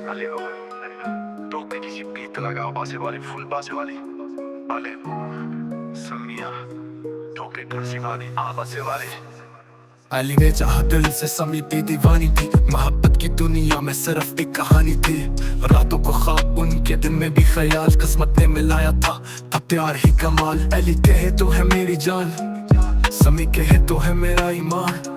Alevo, tutti di beat la base vale, full base vale. Alevo, Samia, टोके कुर्सी वाली आवाज़ वाली अली ने चाहा दिल से समी पे दीवानी थी मोहब्बत की दुनिया में सिर्फ एक कहानी थी रातों को ख्वाब उनके दिन में भी ख्याल किस्मत ने मिलाया था तब प्यार ही कमाल अली कहे तो है मेरी जान समी कहे तो है मेरा ईमान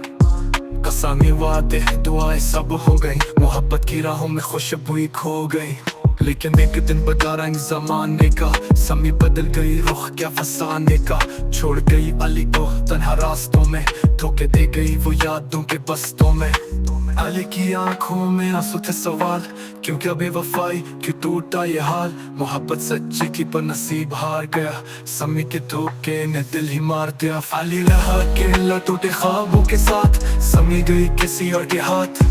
कसामी वादे दुआएं सब हो गई मोहब्बत की राहों में खुशबू खो गई लेकिन एक दिन बता रंग जमाने का समी बदल गई रुख क्या फसाने का छोड़ गई अली को तन्हा रास्तों में धोखे दे गई वो यादों के बस्तों में अली की आंखों में आंसू थे सवाल क्यों क्या बेवफाई क्यों टूटा ये हाल मोहब्बत सच्ची थी पर नसीब हार गया समी के धोखे ने दिल ही मार दिया अली रहा अकेला टूटे ख्वाबों के साथ समी गई किसी और के हाथ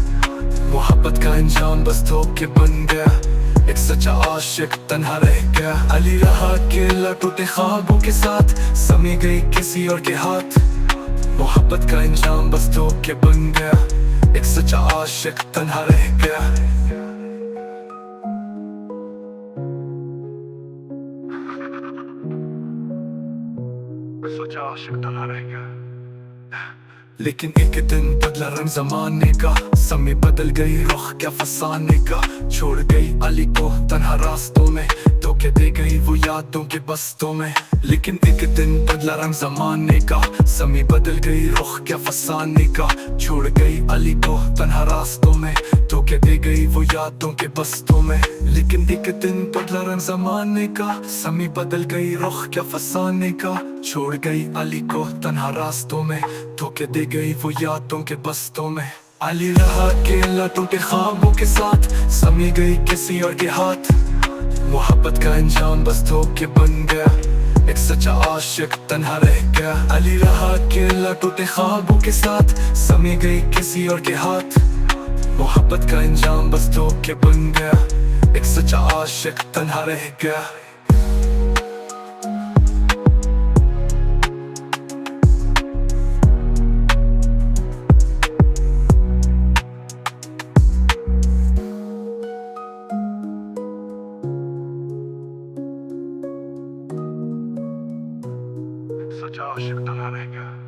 मोहब्बत का अंजाम बस धोखे बन गया एक सच्चा आशिक तन्हा रह गया अली रहा अकेला टूटे ख्वाबों के साथ समी गई किसी और के हाथ मोहब्बत का अंजाम बस धोखे बन गया एक सच्चा आशिक तन्हा रह गया सच्चा आशिक तन्हा रह गया लेकिन एक दिन बदला रंग जमाने का समय बदल गई रुख क्या फसाने का छोड़ गई अली को तन्हा रास्तों में धोखे दे गई वो यादों के बस्तों में लेकिन एक दिन बदला रंग जमाने का समय बदल गई रुख क्या फसाने का छोड़ गई अली को तन्हा रास्तों में धोखे दे गई वो यादों के बस्तों में लेकिन एक दिन बदला रंग जमाने का समय बदल गई रुख क्या फसाने का छोड़ गई अली को तन्हा रास्तों में धोखे दे गई वो यादों के बस्तों में अली रहा अकेला टूटे ख्वाबों के साथ समी गई किसी और के हाथ मोहब्बत का अंजाम बस धोखे बन गया एक सच्चा आशिक तन्हा रह गया अली रहा अकेला टूटे ख्वाबों के साथ समी गई किसी और के हाथ मोहब्बत का अंजाम बस धोखे बन गया एक सच्चा आशिक तन्हा रह गया सच्चा आशिक तन्हा रह गया